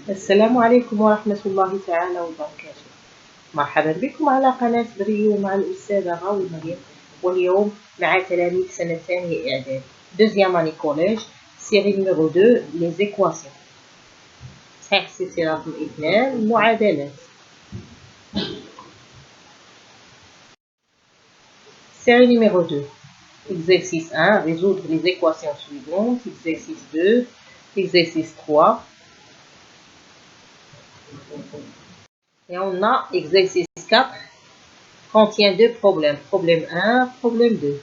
السلام عليكم ورحمة الله تعالى وبركاته. مرحبا بكم على قناة بريو مع الأستاذة غاوي مريم، واليوم مع تلاميذ سنة ثانية إعداد دوزيام أني كوليج سيري نيميرو 2 لي زيكواسيون. صحيح سلسلة رقم 2 المعادلات. Série numéro 2. Exercice 1, résoudre les équations suivantes. Exercice 2, exercice 3. Et on a exercice 4, contient deux problèmes. Problème 1, problème 2.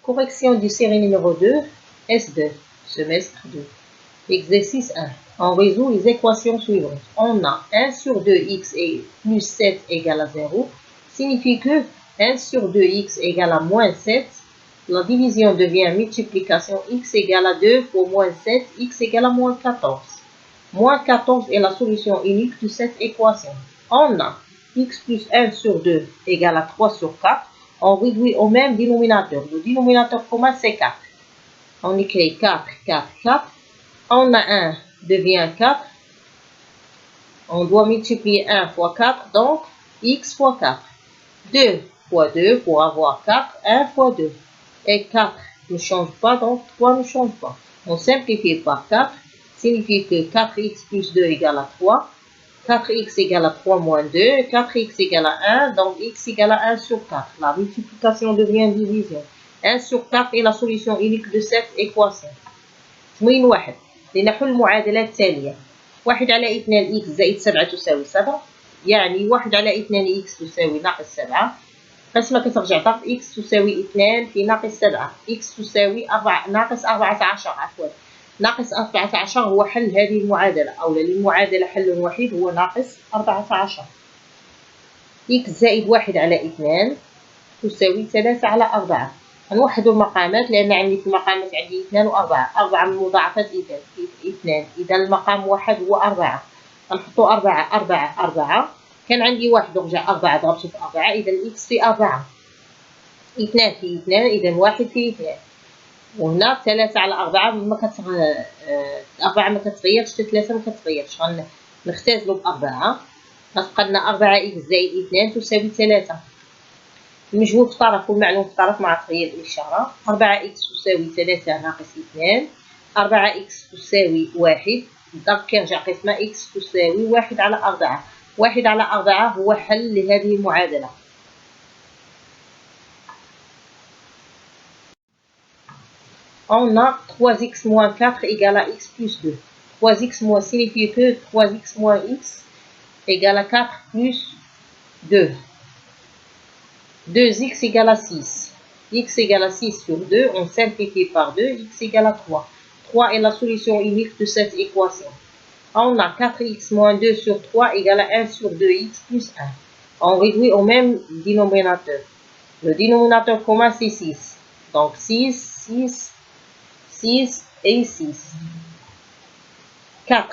Correction du série numéro 2, S2, semestre 2. Exercice 1. On résout les équations suivantes. On a 1 sur 2x et plus 7 égale à 0. Signifie que 1 sur 2x égale à moins 7. La division devient multiplication x égale à 2 pour moins 7, x égale à moins 14. Moins 14 est la solution unique de cette équation. On a x plus 1 sur 2 égale à 3 sur 4. On réduit au même dénominateur. Le dénominateur commun, c'est 4. On écrit 4, 4, 4. On a 1 devient 4. On doit multiplier 1 fois 4, donc x fois 4. 2 fois 2 pour avoir 4, 1 fois 2. Et 4 ne change pas, donc 3 ne change pas. On simplifie par 4, signifie que 4x plus 2 égale à 3. 4x égale à 3 moins 2, 4x égale à 1, donc x égale à 1 sur 4. La multiplication devient division. 1 sur 4 est la solution unique de cette équation. تمرين 1. لنحل المعادلات التالية. 1 على 2 x زائد 7 تساوي 7. يعني 1 على 2 x تساوي ناقص 7. قسمة كترجع ضرب x تساوي 2 في ناقص 7. x تساوي ناقص 14 عفوا. ناقص 14 هو حل هذه المعادلة، أو للمعادلة حل وحيد هو ناقص 14. x زائد 1 على 2 تساوي 3 على 4. نوحد المقامات لأن عندي في المقامات عندي 2 و 4. 4 من مضاعفات 2. إذا المقام 1 هو 4. نحطو 4 4 4. كان عندي 1 ورجع 4 ضربته في 4، إذا x في 4. 2 في 2، إذا 1 في 2. وهنا 3 على 4 4 ما كتغيرش، 3 ما كتغيرش، غنختازلو ب4. غتبقى لنا 4x زائد 2 تساوي 3. المجهول في طرف والمعلوم في طرف مع تغيير الإشارة. 4x تساوي 3 ناقص 2. 4x تساوي 1. الضرب كيرجع قسمة x تساوي 1 على 4. 1 على 4 هو حل لهذه المعادلة. On a 3x moins 4 égale à x plus 2. 3x moins signifie que 3x moins x égale à 4 plus 2. 2x égale à 6. X égale à 6 sur 2, on simplifie par 2, x égale à 3. 3 est la solution unique de cette équation. On a 4x moins 2 sur 3 égale à 1 sur 2x plus 1. On réduit au même dénominateur. Le dénominateur commun, c'est 6. Donc 6, 6, 6 et 6. 4.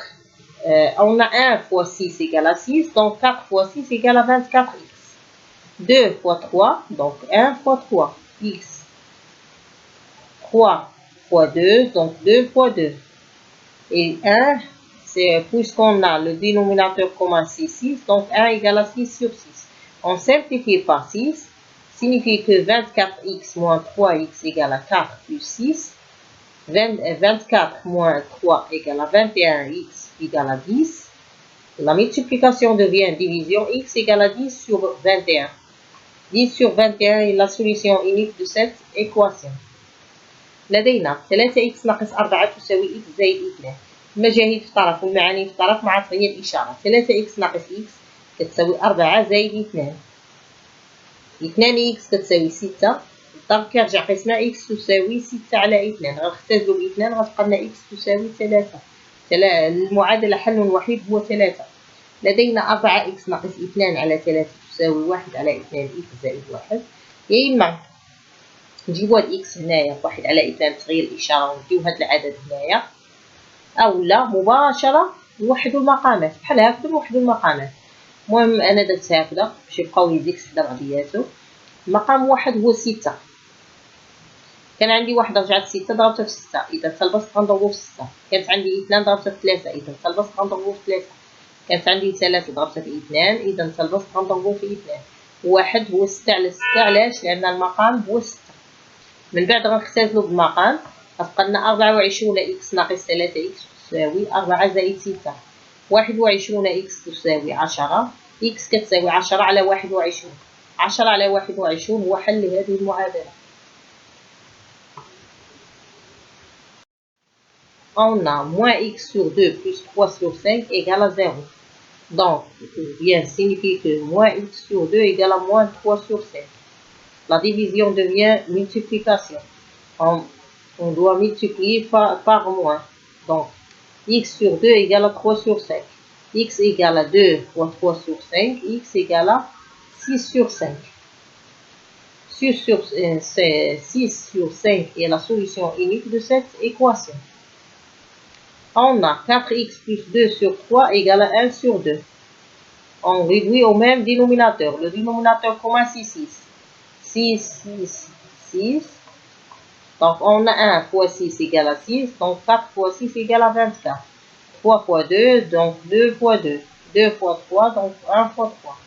On a 1 fois 6 égale à 6, donc 4 fois 6 égale à 24x. 2 fois 3, donc 1 fois 3, x. 3 fois 2, donc 2 fois 2. Et 1, c'est puisqu'on a le dénominateur commun, c'est 6, donc 1 égale à 6 sur 6. On simplifie par 6, signifie que 24x moins 3x égale à 4 plus 6. 24 moins 3 égale à 21x égale à 10. La multiplication devient division, x égale à 10 sur 21. 10 sur 21 est la solution unique de cette équation. لدينا 3x ناقص 4 تساوي x زائد 2. المجاهيل في طرف والمعاني في طرف مع تغيير الإشارة. 3x ناقص x كتساوي 4 زائد 2. 2x كتساوي 6. الضرب كيرجع قسمة x تساوي 6 على 2. غنختازلو ب 2 غتبقى لنا x تساوي 3. المعادلة حل وحيد هو 3. لدينا 4x ناقص 2 على 3 تساوي 1 على 2 x زائد 1. يا إما نجيبو هاد x هنايا 1 على 2 بتغيير الإشارة ونديو هاد العدد هنايا، أو لا مباشرة نوحدو المقامات بحال هاكدا نوحدو المقامات. المهم أنا درت هاكدا باش يبقاو لي زيكس حدا بعضياتو. مقام 1 هو 6. كان عندي 1 رجعت 6 ضربتها في 6 إذا البسط غنضربو في 6. كانت عندي 2 ضربتها في 3 إذا البسط غنضربو في 3. كانت عندي 3 ضربتها في 2 إذا البسط غنضربو في 2. 1 هو 6 على 6 علاش؟ لأن المقام هو 6. من بعد غنختزلو بالمقام غتبقى لنا 24 إكس ناقص 3 إكس تساوي 4 زائد 6. 21 إكس تساوي 10. إكس كتساوي 10 على 21. 10 على 21 هو حل لهذه المعادلة. On a moins x sur 2 plus 3 sur 5 égale à 0. Donc, bien signifie que moins x sur 2 égale à moins 3 sur 5. La division devient multiplication. On doit multiplier par moins. Donc, x sur 2 égale à 3 sur 5. X égale à 2 fois 3 sur 5. X égale à 6 sur 5. 6 sur 5 est la solution unique de cette équation. On a 4x plus 2 sur 3 égale à 1 sur 2. On réduit au même dénominateur. Le dénominateur commun, c'est 6. 6, 6, 6. Donc, on a 1 fois 6 égale à 6. Donc, 4 fois 6 égale à 24. 3 fois 2, donc 2 fois 2. 2 fois 3, donc 1 fois 3.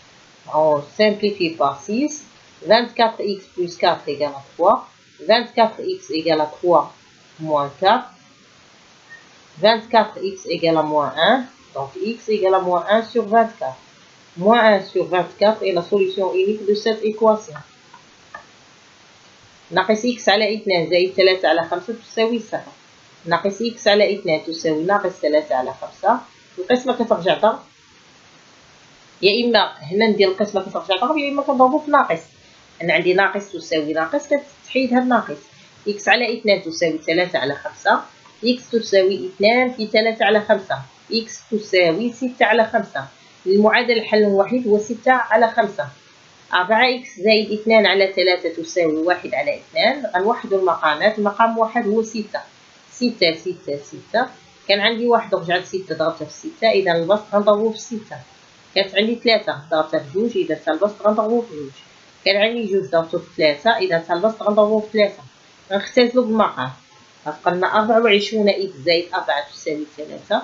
On simplifie par 6. 24x plus 4 égale à 3. 24x égale à 3 moins 4. 24x égale à moins 1. Donc, x égale à moins 1 sur 24. Moins 1 sur 24 est la solution unique de cette équation. ناقص x على 2 زائد 3 على 5 تساوي 0. ناقص x على 2 تساوي ناقص 3 على 5. القسمة كترجع ضرب. يا إما هنا ندير القسمة كترجع ضرب يا إما كنضربو في ناقص. أنا عندي ناقص تساوي ناقص كتحيد هاد ناقص. x على 2 تساوي 3 على 5. x تساوي 2 في 3 على 5. x تساوي 6 على 5. المعادلة الحل الوحيد هو 6 على 5. 4x زائد 2 على 3 تساوي 1 على 2. غنوحدو المقامات. المقام 1 هو 6. 6 6 6. كان عندي 1 رجعت 6 ضربتها في 6 إذا البسط غنضربو في 6. كانت عندي 3 ضربتها في 2 إذا البسط غنضربو في 2. كان عندي 2 ضربتو في 3 إذا البسط غنضربو في 3. غنختزلو بالمقام. غتبقى لنا 24 إكس زائد 4 تساوي 3.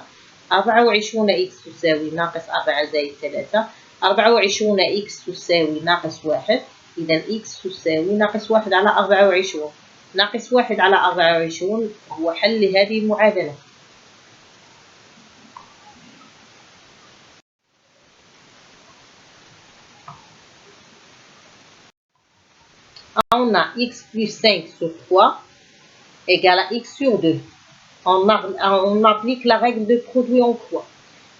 24 إكس تساوي ناقص 4 زائد 3. 24 إكس تساوي ناقص 1. إذا إكس تساوي ناقص 1 على 24. ناقص 1 على 24 هو حل لهذه المعادلة. On a x plus 5 sur 3 égale à x sur 2. On applique la règle de produit en croix.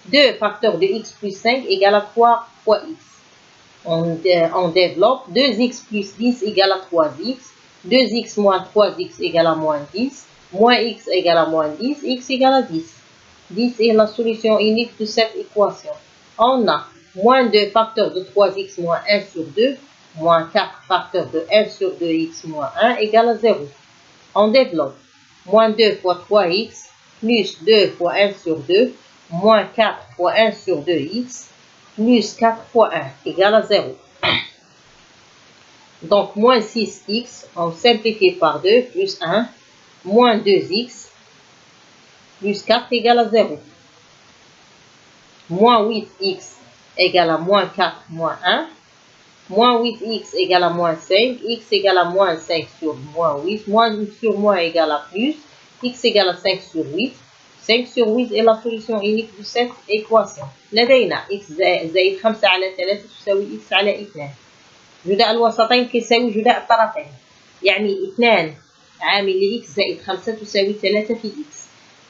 2 facteurs de x plus 5 égale à 3 fois x. On développe 2x plus 10 égale à 3x. 2x moins 3x égale à moins 10. Moins x égale à moins 10. X égale à 10. 10 est la solution unique de cette équation. On a moins 2 facteurs de 3x moins 1 sur 2. Moins 4 facteurs de 1 sur 2x moins 1 égale à 0. On développe. Moins 2 fois 3x plus 2 fois 1 sur 2 moins 4 fois 1 sur 2x plus 4 fois 1 égale à 0. Donc, moins 6x, on simplifie par 2 plus 1, moins 2x plus 4 égale à 0. Moins 8x égale à moins 4 moins 1. Moins 8x égale à moins 5, x égale à moins 5 sur moins 8, moins sur moins égale à plus, x égale à 5 sur 8. 5 sur 8 est la solution unique de cette équation. لدينا x زائد 5 على 3 تساوي x على 2. جداء الوسطين كيساوي جداء الطرفين. يعني 2 عامل ل x زائد 5 تساوي 3 في x.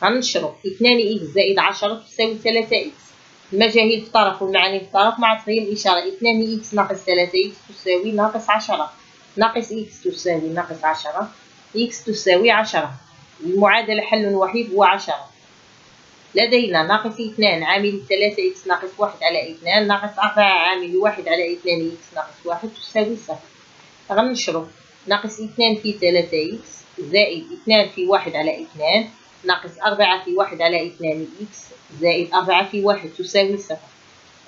غنشرو 2x زائد 10 تساوي 3x. المجاهيل في طرف والمعاني في طرف مع تغيير الإشارة. 2x ناقص 3x تساوي ناقص 10. ناقص x تساوي ناقص 10. x تساوي 10. المعادلة حل وحيد هو 10. لدينا ناقص 2 عامل 3x ناقص 1 على 2 ناقص 4 عامل 1 على 2x ناقص 1 تساوي 0. غنشرو ناقص 2 في 3x زائد 2 في 1 على 2 ناقص 4 في 1 على 2x زائد 4 في 1 تساوي 0.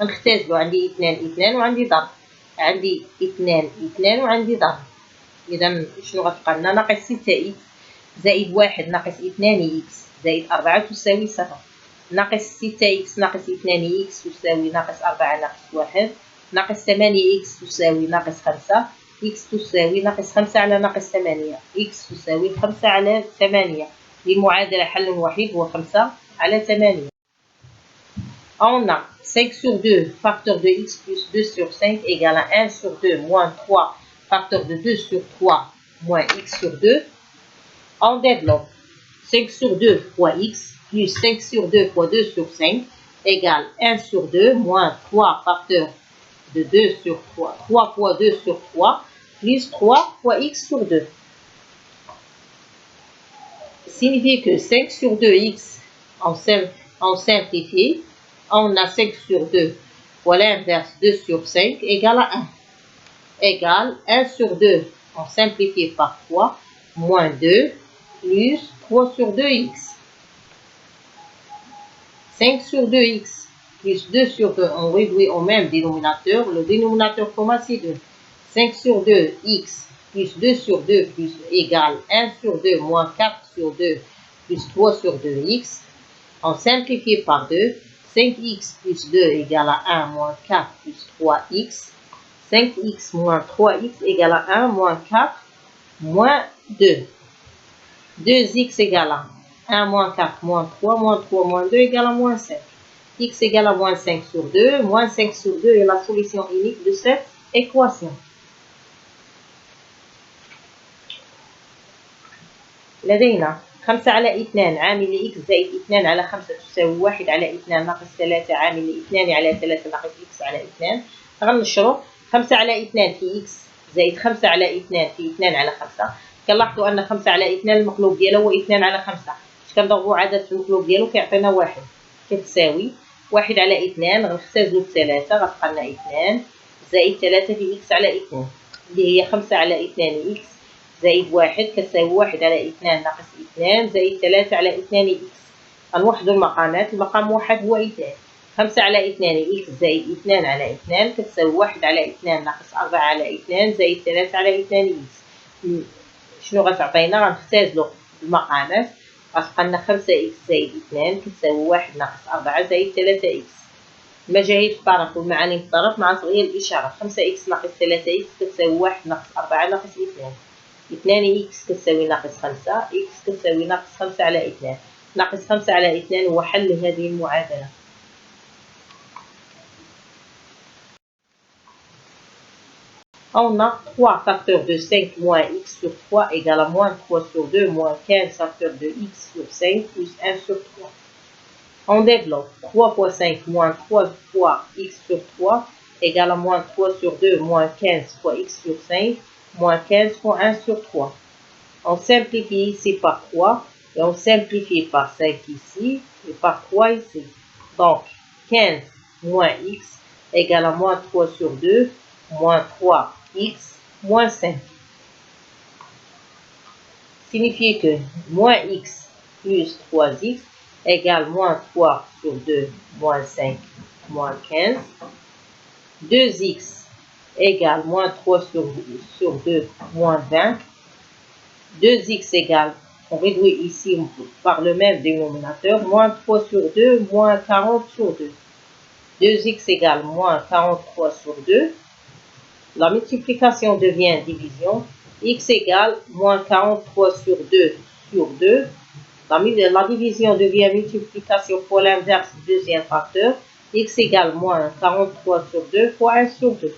نختزلو عندي 2 2 وعندي ضرب. عندي 2 2 وعندي ضرب. إذا شنو غتبقى لنا؟ ناقص 6 إكس زائد 1 ناقص 2 إكس زائد 4 تساوي 0. ناقص 6 إكس ناقص 2 إكس تساوي ناقص 4 ناقص 1. ناقص 8 إكس تساوي ناقص 5. إكس تساوي ناقص 5 على ناقص 8. إكس تساوي 5 على 8. للمعادلة حل وحيد هو 5 على 8. On a 5 sur 2 facteur de x plus 2 sur 5 égale à 1 sur 2 moins 3 facteur de 2 sur 3 moins x sur 2. On développe 5 sur 2 fois x plus 5 sur 2 fois 2 sur 5 égale 1 sur 2 moins 3 facteur de 2 sur 3. 3 fois 2 sur 3 plus 3 fois x sur 2. Signifie que 5 sur 2x on simplifie. On a 5 sur 2 fois l'inverse 2 sur 5 égale à 1. Égale 1 sur 2, on simplifie par 3, moins 2, plus 3 sur 2x. 5 sur 2x plus 2 sur 2, on réduit au même dénominateur. Le dénominateur commun c'est 2. 5 sur 2, x plus 2 sur 2 plus égale 1 sur 2 moins 4 sur 2 plus 3 sur 2x. On simplifie par 2. 5x plus 2 égale à 1 moins 4 plus 3x. 5x moins 3x égale à 1 moins 4 moins 2. 2x égale à 1 moins 4 moins 3 moins 2 égale à moins 5. X égale à moins 5 sur 2. Moins 5 sur 2 est la solution unique de cette équation. لدينا 5 على 2 عامل x زائد 2 على 5 تساوي 1 على 2 ناقص 3 عامل 2 على 3 ناقص x على 2. غنشرو 5 على 2 في x زائد 5 على 2 في 2 على 5. كنلاحظوا أن 5 على 2 المقلوب ديالها هو 2 على 5. كنضربوا عدد في المقلوب ديالو كيعطينا 1 كتساوي 1 على 2 غنختزلو ب3 غتبقى لنا 2 زائد 3 في x على 2 اللي هي 5 على 2 x زائد 1 كتساوي 1 على 2 ناقص 2 زائد 3 على 2 إكس. غنوحدو المقامات. المقام 1 هو 2. 5 على 2 إكس زائد 2 على 2 كتساوي 1 على 2 ناقص 4 على 2 زائد 3 على 2 إكس. شنو غتعطينا؟ غنختازلو المقامات. غتبقى لنا 5 إكس زائد 2 كتساوي 1 ناقص 4 زائد 3 إكس. المجاهيل في الطرف والمعاني في الطرف مع تغيير الإشارة. 5 إكس ناقص 3 إكس كتساوي 1 ناقص 4 ناقص 2. 2 إكس كتساوي ناقص 5 إكس كتساوي ناقص 5 على 2. ناقص 5 على 2 هو حل هذه المعادلة. On a 3 facteurs de 5 moins x sur 3 égale à moins 3 sur 2 moins 15 facteurs de x sur 5 plus 1 sur 3. On développe 3 fois 5 moins 3 fois x sur 3 égale à moins 3 sur 2 moins 15 fois x sur 5 moins 15 fois 1 sur 3. On simplifie ici par 3 et on simplifie par 5 ici et par 3 ici. Donc 15 moins x égale à moins 3 sur 2 moins 3x moins 5. Signifie que moins x plus 3x égale moins 3 sur 2 moins 5 moins 15. 2x égale moins 3 sur 2 moins 20. 2x égale, on réduit ici par le même dénominateur, moins 3 sur 2 moins 40 sur 2. 2x égale moins 43 sur 2. La multiplication devient division. X égale moins 43 sur 2 sur 2. La division devient multiplication pour l'inverse du deuxième facteur. X égale moins 43 sur 2 fois 1 sur 2.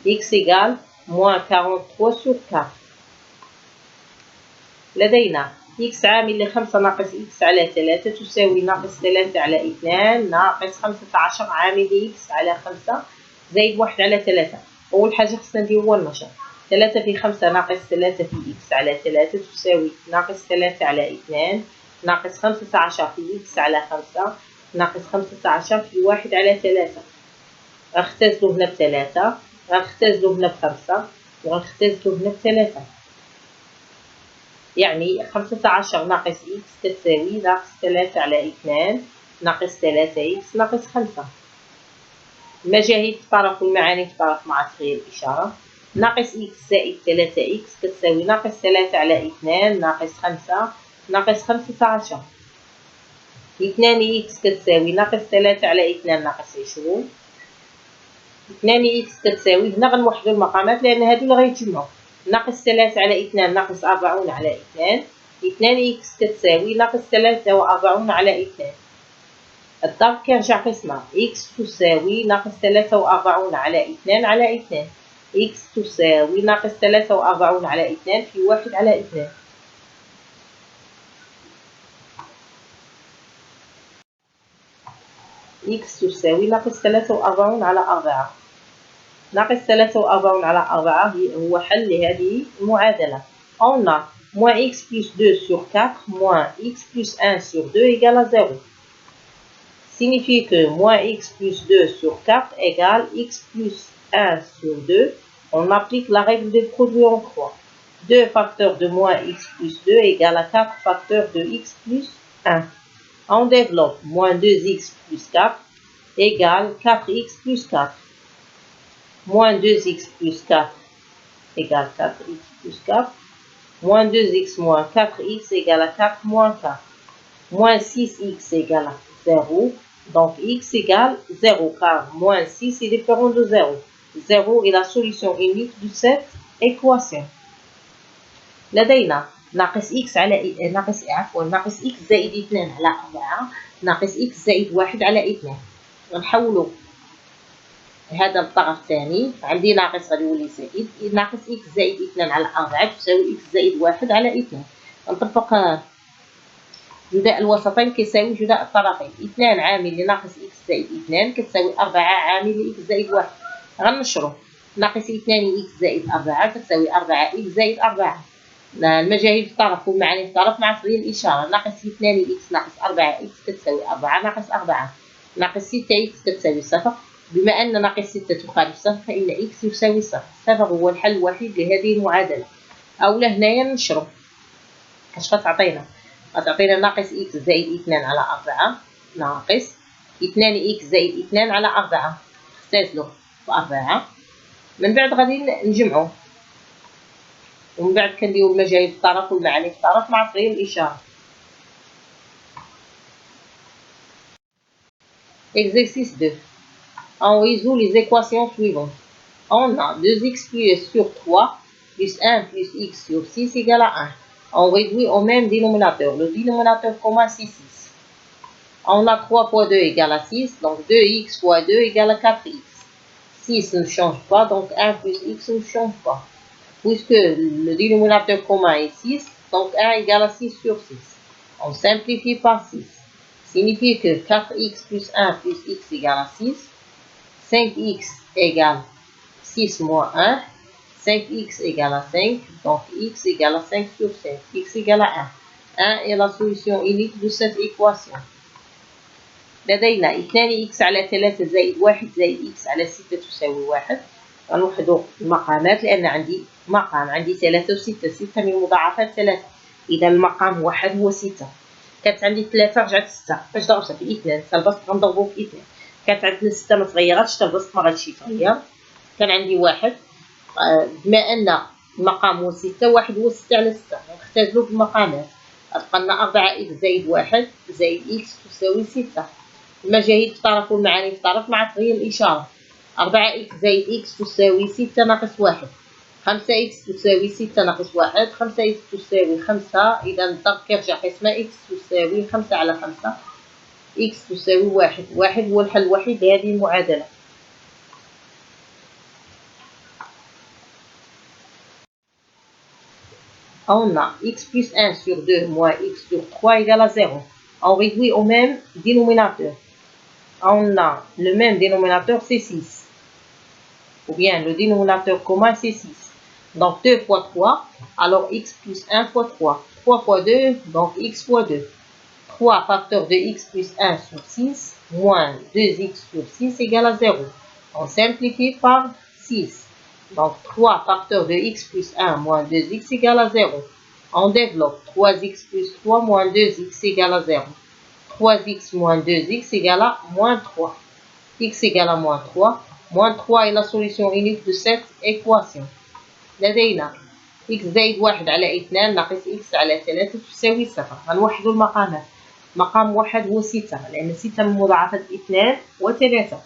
X égale moins 43 sur 4. لدينا x عامل ل5 ناقص x على 3 تساوي ناقص 3 على 2 ناقص 15 عامل x على 5 زائد 1 على 3. أول حاجة خصنا نديرو هو النشر. 3 في 5 ناقص 3 في x على 3 تساوي ناقص 3 على 2 ناقص 15 في x على 5 ناقص 15 في 1 على 3. غنختزلو هنا ب3 غنختزلو هنا ب5 وغنختزلو هنا ب3. يعني 15 ناقص x تساوي ناقص 3 على 2 ناقص 3x ناقص 5. المجاهيل في الطرف والمعاني في الطرف مع تغيير الإشارة. ناقص إكس زائد 3 إكس كتساوي ناقص 3 على 2 ناقص 5 ناقص 15. 2 إكس كتساوي ناقص 3 على 2 ناقص 20. 2 إكس كتساوي، هنا غنوحدو المقامات لأن هادو اللي غيتجمعو. ناقص 3 على 2 ناقص 40 على 2. 2 إكس كتساوي ناقص 43 على 2. الضرب كيرجع قسمة. إكس تساوي ناقص 43 على 2 على 2. إكس تساوي ناقص 43 على 2 في 1 على 2. إكس تساوي ناقص 43 على 4. ناقص 43 على 4 هو حل لهذه المعادلة. On a moins x plus 2 sur 4 moins x plus 1 sur 2 égale à 0. Signifie que moins x plus 2 sur 4 égale x plus 1 sur 2. On applique la règle des produits en croix. 2 facteurs de moins x plus 2 égale à 4 facteurs de x plus 1. On développe moins 2x plus 4 égale 4x plus 4. Moins 2x plus 4 égale 4x plus 4. Moins 2x moins 4x égale à 4 moins 4. Moins 6x égale à 0. Donc x égale 0 car moins 6 est différent de 0. 0 est la solution unique de cette équation. لدينا ناقص x على ناقص x زائد 2 على 4 ناقص x زائد 1 على 2. غنحولو هذا الطرف الثاني، عندي ناقص غيولي زائد. ناقص x زائد 2 على 4 تساوي x زائد 1 على 2. غنطبق جداء الوسطين كيساوي جداء الطرفين. 2 عامل لناقص x زائد 2 كتساوي 4 عامل لx زائد 1. غنشرو ناقص 2 x زائد 4 كتساوي 4 x زائد 4. المجاهيل في الطرف والمعاني في الطرف مع تغيير الإشارة. ناقص 2 x ناقص 4 x كتساوي 4 ناقص 4. ناقص 6 x كتساوي 0. بما أن ناقص 6 تخالف 0 فإن x يساوي 0. 0 هو الحل الوحيد لهذه المعادلة. أولا هنايا نشرو اش غتعطينا؟ غتعطينا ناقص x زائد 2 على 4 ناقص 2 x زائد 2 على 4 اختزلو ب 4. من بعد غادي نجمعو ومن بعد كنديرو المجاهيل في الطرف والمعاني في الطرف مع تغيير الإشارة. Exercice 2. On résout les équations suivantes. On a 2x plus sur 3 plus 1 plus x sur 6 égale à 1. On réduit au même dénominateur. Le dénominateur commun c'est 6. On a 3 fois 2 égale à 6. Donc 2x fois 2 égale à 4x. 6 ne change pas. Donc 1 plus x ne change pas. Puisque le dénominateur commun est 6. Donc 1 égale à 6 sur 6. On simplifie par 6. Signifie que 4x plus 1 plus x égale à 6. 5x égale 6 moins 1. 5x égale à 5. Donc x égale à 5 sur 5. X égale à 1. 1 est la solution unique de cette équation. لدينا 2x على 3 زائد 1 زائد x على 6 تساوي 1. غنوحدو المقامات لأن عندي مقام عندي 3 و 6. 6 من مضاعفات 3. إذا المقام واحد هو 6. كانت عندي 3 رجعت 6. فاش ضربتها في 2 البسط غنضربو في 2. كانت عندنا 6 ما تغيراتش البسط ما غاديش يتغير. كان عندي 1. بما أن المقام هو 6 1 هو 6 على 6 نختزلو بالمقامات. تبقى لنا 4x زائد 1 زائد x تساوي 6. المجاهيل في طرف والمعاني في طرف مع تغيير الإشارة. 4x زائد x تساوي 6 ناقص 1. 5x تساوي 6 ناقص 1. 5x تساوي 5. إذا الضرب كيرجع قسمة. x تساوي 5 على 5. x تساوي 1. 1 هو الحل الوحيد لهذه المعادلة. On a x plus 1 sur 2 moins x sur 3 égale à 0. On réduit au même dénominateur. On a le même dénominateur, c'est 6. Ou bien le dénominateur commun, c'est 6. Donc 2 fois 3, alors x plus 1 fois 3. 3 fois 2, donc x fois 2. 3 facteurs de x plus 1 sur 6, moins 2x sur 6 égale à 0. On simplifie par 6. Donc 3 facteurs de x plus 1 moins 2x égale à 0. On développe 3x plus 3 moins 2x égale à 0. 3x moins 2x égale à moins 3. X égale à moins 3. Moins 3 est la solution unique de cette équation. لدينا إكس زائد 1 على 2 ناقص إكس على 3 تساوي 0. غنوحدو المقامات. مقام 1 هو 6 لأن 6 من مضاعفات 2 و 3.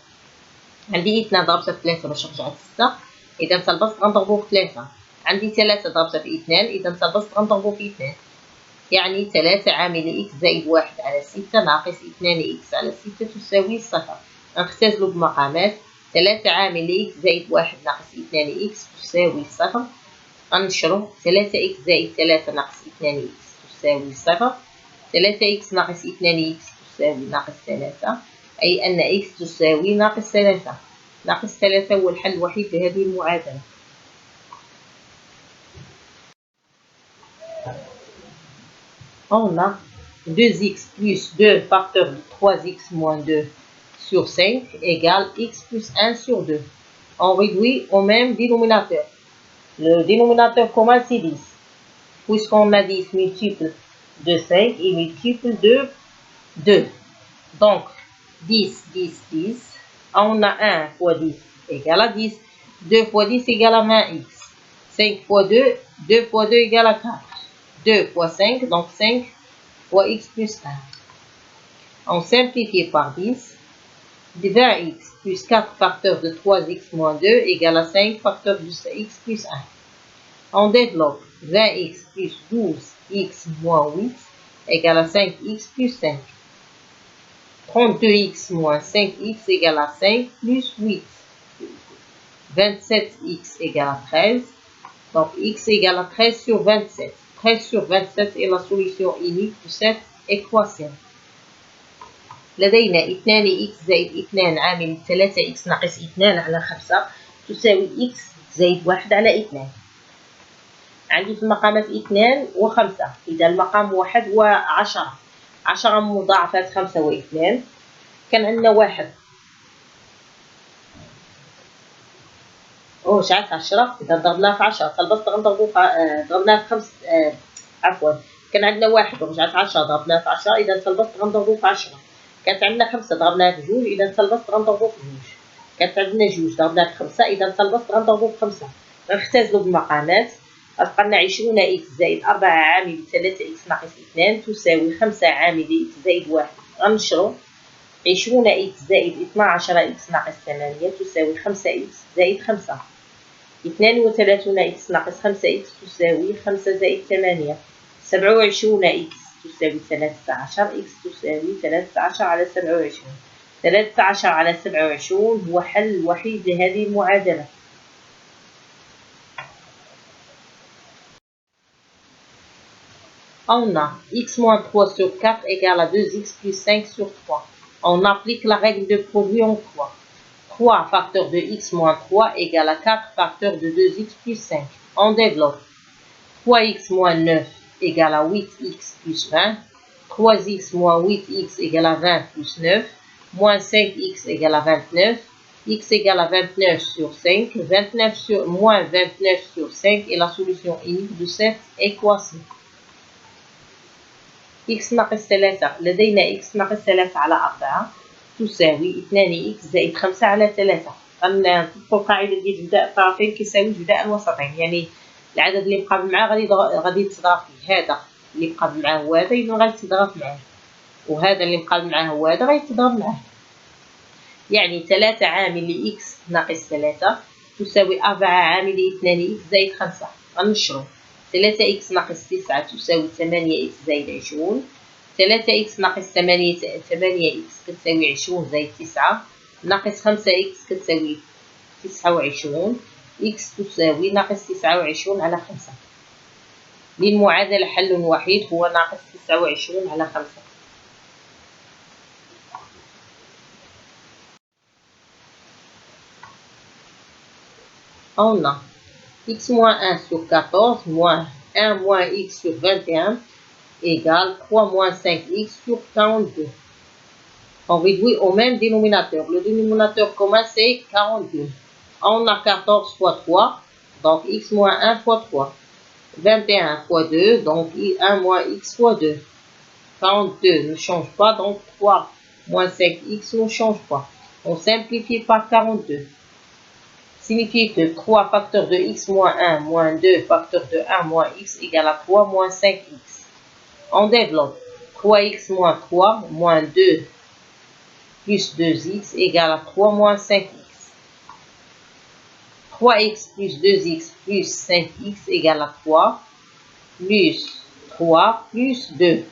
عندي 2 ضربتها في 3 باش رجعت 6، إذا البسط غنضربو في 3. عندي 3 ضربتها في 2، إذا البسط غنضربو في 2. يعني 3 عامل إكس زائد 1 على 6 ناقص 2 إكس على 6 تساوي 0. غنختزلو بمقامات. 3 عامل إكس زائد 1 ناقص 2 إكس تساوي 0. غنشرو 3 إكس زائد 3 ناقص 2 إكس تساوي 0. 3 إكس ناقص 2 إكس تساوي ناقص 3، أي أن إكس تساوي ناقص 3. ناقص 3 هو الحل الوحيد لهذه المعادلة. On a 2x plus 2 facteur de 3x moins 2 sur 5 égale x plus 1 sur 2. On réduit au même dénominateur. Le dénominateur commun c'est 10. Puisqu'on a 10 multiple de 5 et multiple de 2. Donc 10, 10, 10. On a 1 fois 10 égale à 10. 2 fois 10 égale à 20x. 5 fois 2, 2 fois 2 égale à 4. 2 fois 5, donc 5 fois x plus 1. On simplifie par 10. 20x plus 4 facteurs de 3x moins 2 égale à 5 facteurs de x plus 1. On développe 20x plus 12x moins 8 égale à 5x plus 5. 32x moins 5x égale à 5 plus 8. 27x égale à 13. Donc x égale à 13 sur 27. 13 sur 27 est la solution unique de cette équation. لدينا 2x زائد 2 عامل 3x ناقص 2 على 5 تساوي x زائد 1 على 2. عندي في المقامات 2 و 5. إذا المقام 1 هو 10. 10 من مضاعفات 5 و 2. كان عندنا 1. شعلت 10. إذا ضربناه في 10 فالبسط غنضربو ضربناه في 5. عفوا كان عندنا 1 ورجعت 10 ضربناه في 10، إذا البسط غنضربو في 10. كانت عندنا 5 ضربناها في 2، إذا البسط غنضربو في 2. كانت عندنا 2 ضربناها في 5، إذا البسط غنضربو في 5. غنختزلو بالمقامات. غتبقى لنا 20 إكس زائد 4 عامل 3 إكس ناقص 2 تساوي 5 عامل إكس زائد 1. غنشرو 20 إكس زائد 12 إكس ناقص 8 تساوي 5 إكس زائد 5. 32 إكس ناقص 5 إكس تساوي 5 زائد 8. 27 إكس تساوي 13 إكس تساوي 13 على 27. 13 على 27 هو حل الوحيد لهذه المعادلة. On a x moins 3 sur 4 égale à 2x plus 5 sur 3. On applique la règle de produit en 3. 3 facteurs de x moins 3 égale à 4 facteurs de 2x plus 5. On développe. 3x moins 9 égale à 8x plus 20. 3x moins 8x égale à 20 plus 9. Moins 5x égale à 29. X égale à 29 sur 5. Moins 29 sur 5 est la solution unique de cette équation. x ناقص 3. لدينا x ناقص 3 على 4 تساوي 2x زائد 5 على 3. غنطبقو القاعدة ديال جداء الطرفين كيساوي جداء الوسطين، يعني العدد اللي مقابل معاه غادي يتضاف فيه. هذا اللي مقابل معاه هو هذا، إذا غادي يتضاف معاه، وهذا اللي مقابل معاه هو هذا غادي يتضاف معاه. يعني 3 عامل x ناقص 3 تساوي 4 عامل 2x زائد 5. غنشرو 3x ناقص 9 تساوي 8x زائد 20. 3x ناقص 8x كتساوي 20 زائد 9 ناقص 5x كتساوي 29. x تساوي ناقص 29 على 5. للمعادلة حل وحيد هو ناقص 29 على 5. On a x moins 1 sur 14 moins 1 moins x sur 21 égale 3 moins 5x sur 42. On réduit au même dénominateur. Le dénominateur commun c'est 42. On a 14 fois 3, donc x moins 1 fois 3. 21 fois 2, donc 1 moins x fois 2. 42 ne change pas, donc 3 moins 5x ne change pas. On simplifie par 42. signifie que 3 facteurs de x moins 1 moins 2 facteurs de 1 moins x égale à 3 moins 5x. On développe 3x moins 3 moins 2 plus 2x égale à 3 moins 5x. 3x plus 2x plus 5x égale à 3 plus 3 plus 2.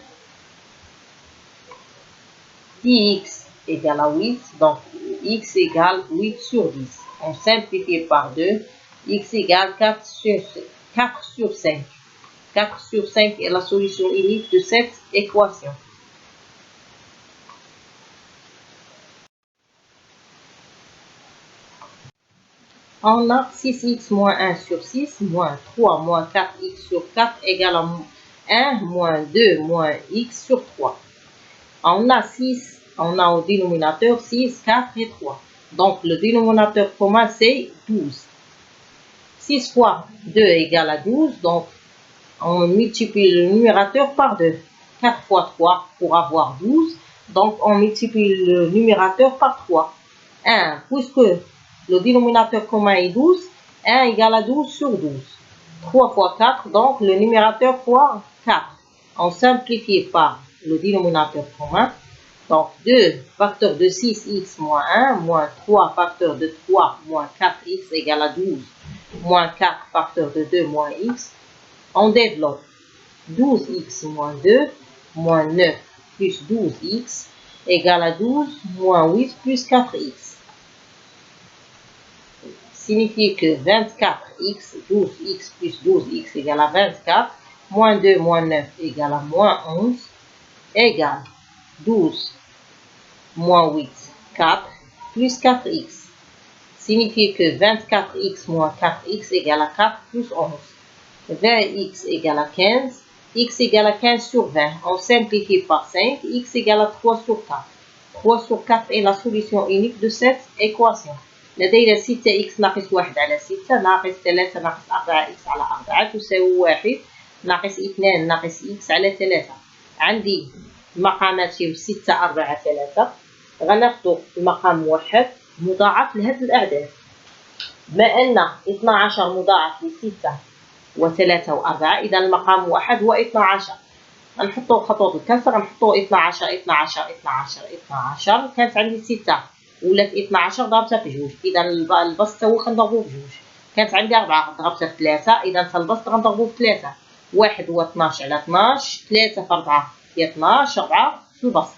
10x égale à 8, donc x égale 8 sur 10. On simplifie par 2, x égale 4 sur 5. 4 sur 5 est la solution unique de cette équation. On a 6x moins 1 sur 6 moins 3 moins 4x sur 4 égale à 1 moins 2 moins x sur 3. On a 6, on a au dénominateur 6, 4 et 3. Donc le dénominateur commun c'est 12. 6 fois 2 égale à 12, donc on multiplie le numérateur par 2. 4 fois 3 pour avoir 12, donc on multiplie le numérateur par 3. 1, puisque le dénominateur commun est 12, 1 égale à 12 sur 12. 3 fois 4, donc le numérateur fois 4. On simplifie par le dénominateur commun. Donc 2 facteurs de 6x moins 1 moins 3 facteurs de 3 moins 4x égale à 12 moins 4 facteurs de 2 moins x. On développe 12x moins 2 moins 9 plus 12x égale à 12 moins 8 plus 4x. Signifie que 24x, 12x plus 12x égale à 24, moins 2 moins 9 égale à moins 11, égale 12 moins 8, 4, plus 4x. Signifie que 24x moins 4x égale à 4 plus 11. 20x égale à 15, x égale à 15 sur 20. On simplifie par 5, x égale à 3 sur 4. 3 sur 4 est la solution unique de cette équation. لدينا 6x ناقص 1 على 6 ناقص 3 ناقص 4x على 4 تساوي 1 ناقص 2 ناقص x على 3. عندي المقامات فيهم 6 4 3. غناخدو المقام 1 مضاعف لهاد الأعداد. بما أن 12 مضاعف ل 6 و3 و4 إذا المقام 1 هو 12. غنحطو خطوط الكسر غنحطو 12 12 12 12 كانت عندي 6 ولات 12 ضربتها في جوج، اذا البسط هو غنضربوه بجوج. كانت عندي 4 ضربتها في 3، اذا البسط غنضربوه في 3. 1 هو 12 على 12، 3 في 4 هي 12، 4 في البسط.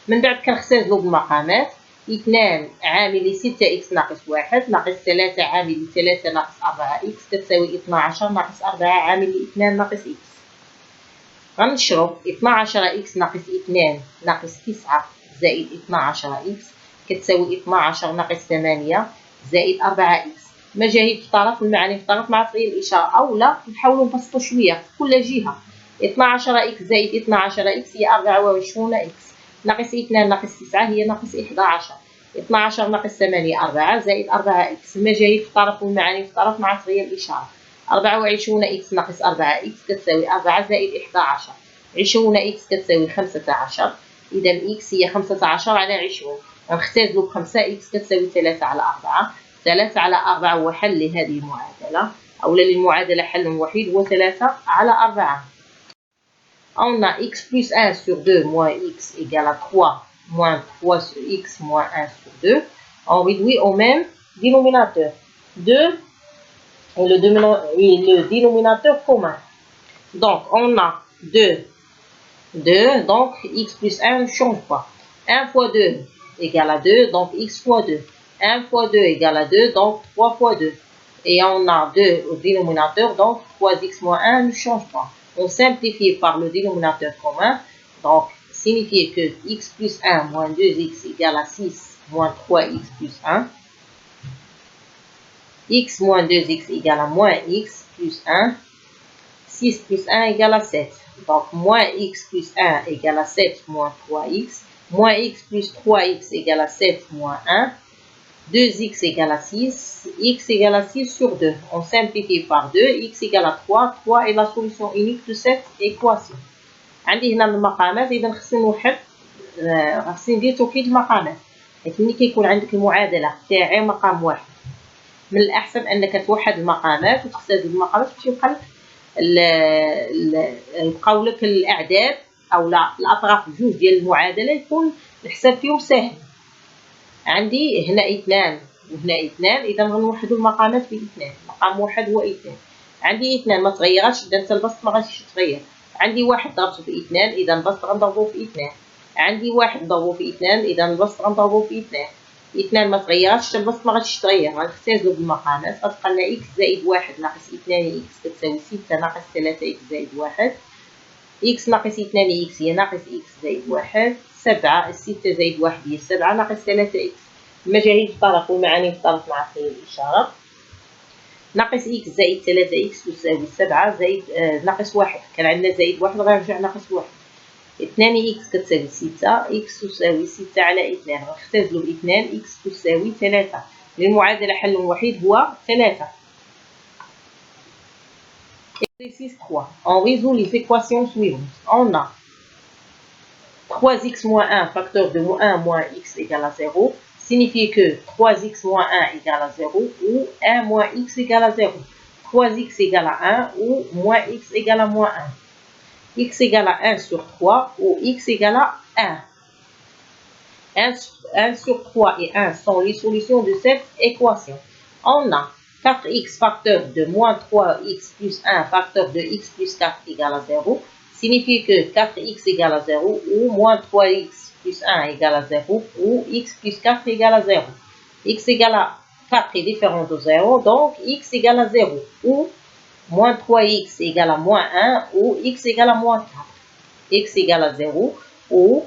من بعد كنختزلو بالمقامات. 2 عامل 6x ناقص 1 ناقص 3 عامل 3 ناقص 4x كتساوي 12 ناقص 4 عامل 2 ناقص x. غنشرب 12x ناقص 2 ناقص 9 زائد 12x كتساوي 12 ناقص 8 زائد 4x. مجاهيل في طرف والمعاني في طرف مع تغيير الإشارة، أولا نحاولوا نبسطوا شوية في كل جهة. 12x زائد 12x هي 24x ناقص 2 ناقص 9 هي ناقص 11. 12 ناقص 8 4 زائد 4x. المجاهيل في طرف والمعاني في طرف مع تغيير الإشارة. 24x ناقص 4x كتساوي 4 زائد 11. 20x كتساوي 15. إذا x هي 15 على 20. غنختزلو ب5 x كتساوي 3 على 4. 3 على 4 هو حل لهذه المعادلة، أو للمعادلة حل وحيد هو 3 على 4. On a x plus 1 sur 2 moins x égale à 3 moins 3 sur x moins 1 sur 2. On réduit au même dénominateur. 2 et le dénominateur commun. Donc on a 2, donc x plus 1 ne change pas. 1 fois 2 égale à 2, donc x fois 2. 1 fois 2 égale à 2, donc 3 fois 2. Et on a 2 au dénominateur, donc 3x moins 1 ne change pas. On simplifie par le dénominateur commun, donc signifie que x plus 1 moins 2x égale à 6 moins 3x plus 1. X moins 2x égale à moins x plus 1. 6 plus 1 égale à 7. Donc moins x plus 1 égale à 7 moins 3x. Moins x plus 3x égale à 7 moins 1. 2x égale à 6. X égale à 6 sur 2. On simplifie par 2. X égale à 3. 3 est la solution unique de cette équation. عندي هنا المقامات، إذا خصني نوحد خصني ندير توحيد المقامات. حيت ملي كيكون عندك المعادلة تاعي مقام واحد من الأحسن أنك توحد المقامات وتختزل المقامات باش يبقاو لك الأعداد أو الأطراف بجوج ديال المعادلة يكون الحساب فيهم ساهل. عندي هنا 2 وهنا 2، إذا غنوحدو المقامات ب2. مقام واحد هو 2. عندي 2 ما تغيرش، إذا انت البسط ما غاديش يتغير. عندي 1 ضربته في 2، إذا البسط غنضربو في 2. عندي 1 نضربو في 2، إذا البسط غنضربو في 2. 2 ما تغيرش، حتى البسط ما غاديش يتغير. غنختازلو بالمقامات، غتبقى لنا إكس زائد 1 ناقص 2 إكس كتساوي 6 ناقص 3 إكس زائد 1. إكس ناقص 2 إكس هي ناقص إكس زائد 1. 7 6 زائد 1 هي 7 ناقص 3 إكس. المجاهيل في طرف والمعاني في طرف مع خير الإشارة. ناقص إكس زائد 3 إكس تساوي 7 زائد ناقص 1. كان عندنا زائد 1 غنرجع ناقص 1. 2 إكس كتساوي 6. إكس تساوي 6 على 2. غنختزلو ب 2. إكس تساوي 3. للمعادلة حل وحيد هو 3. Exercice 3. On résout les équations suivantes. On a 3x moins 1 facteur de 1 moins x égale à 0 signifie que 3x moins 1 égale à 0 ou 1 moins x égale à 0. 3x égale à 1 ou moins x égale à moins 1. X égale à 1 sur 3 ou x égale à 1. 1 sur 3 et 1 sont les solutions de cette équation. On a 4x facteur de moins 3x plus 1 facteur de x plus 4 égale à 0 signifie que 4x égale à 0 ou moins 3x plus 1 égale à 0 ou x plus 4 égale à 0. X égale à 4 est différent de 0, donc x égale à 0 ou moins 3x égale à moins 1 ou x égale à moins 4. X égale à 0 ou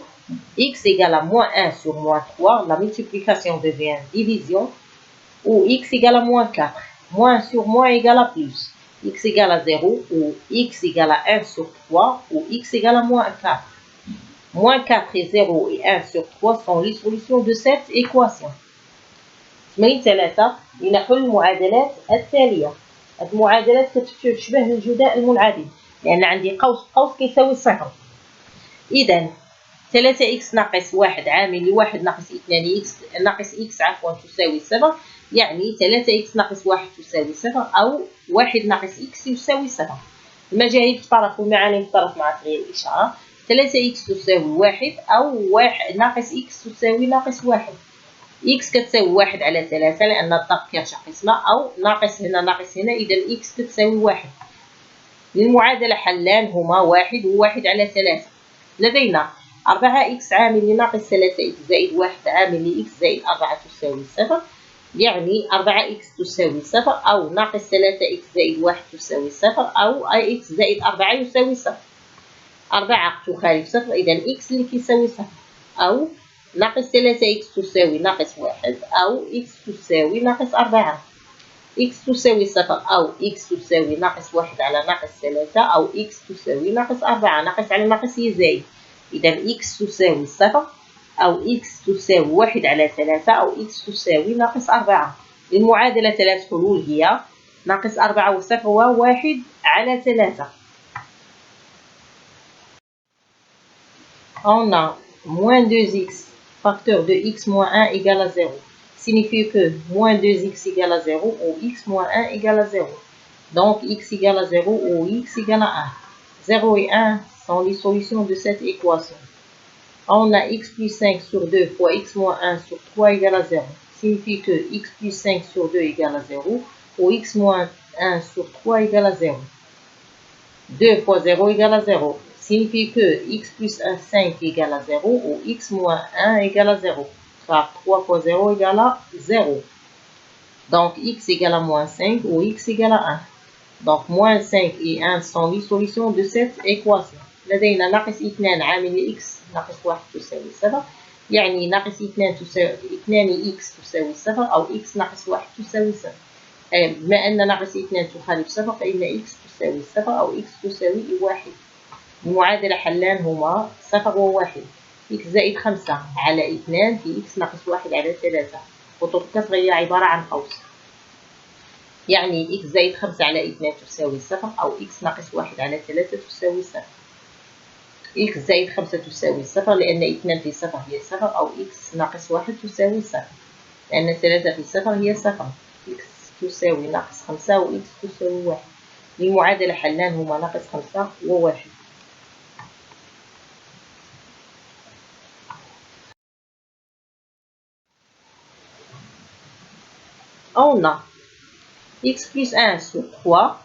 x égale à moins 1 sur moins 3, la multiplication devient division, ou x égale à moins 4. Moins sur moins égale à plus. X égale à 0 ou x égale à 1 sur 3 ou x égale à moins 4. Moins 4 et 0 et 1 sur 3 sont les solutions de cette équation. 3 لنحل المعادلات التالية. المعادلات كتشبه الجداء المنعدم لأن عندي قوس كيساوي صفر. إذا 3x ناقص 1 عامل لواحد ناقص 2x ناقص x عفوا تساوي 0، يعني 3x ناقص 1 تساوي 0 أو 1 ناقص x يساوي 0. المجاهيل في طرف والمعاني في طرف مع تغيير الإشارة. 3x تساوي 1 أو 1 ناقص x تساوي ناقص 1. x كتساوي 1 على 3 لأن الضرب كيرجع قسمة، أو ناقص هنا إذا x كتساوي 1. للمعادلة حلان هما 1 و1 على 3. لدينا 4x عامل لناقص 3x زائد 1 عامل لx زائد 4 تساوي 0، يعني 4x تساوي 0 أو ناقص 3x زائد 1 تساوي 0 أو x زائد 4 يساوي 0. 4 تخالف 0، إذا x اللي كيساوي 0، أو ناقص 3x تساوي ناقص 1 أو x تساوي ناقص 4. x تساوي 0 أو x تساوي ناقص 1 على ناقص 3 أو x تساوي ناقص 4. ناقص على ناقص هي زايد، إذا x تساوي 0 أو x تساوي 1 على 3 أو x تساوي ناقص 4. المعادلة 3 حلول هي ناقص 4 و0 و1 على 3. On a moins 2x facteur de x moins 1 égale à 0 signifie que moins 2x égale à 0 ou x moins 1 égale à 0. Donc x égale à 0 ou x égale à 1. 0 et 1 sont les solutions de cette équation. On a x plus 5 sur 2 fois x moins 1 sur 3 égale à 0. Signifie que x plus 5 sur 2 égale à 0 ou x moins 1 sur 3 égale à 0. 2 fois 0 égale à 0. Signifie que x plus 1, 5 égale à 0 ou x moins 1 égale à 0. Car 3 fois 0 égale à 0. Donc x égale à moins 5 ou x égale à 1. Donc moins 5 et 1 sont les solutions de cette équation. لدينا ناقص 2 عامل x ناقص 1 تساوي 0، يعني ناقص 2 x تساوي 0 أو x ناقص 1 تساوي 0. بما أن ناقص 2 تخالف 0 فإن x تساوي 0 أو x تساوي 1. المعادلة حلان هما 0 و1. x زائد 5 على 2 في x ناقص 1 على 3. خطوط الكسر هي عبارة عن قوس، يعني x زائد 5 على 2 تساوي 0 أو x ناقص 1 على 3 تساوي 0. x زائد 5 تساوي 0 لأن 2 في 0 هي 0 أو x ناقص 1 تساوي 0 لأن 3 في 0 هي 0. x تساوي ناقص 5 و x تساوي 1. للمعادلة حلان هما ناقص 5 و 1. On a x plus 1 sur 3,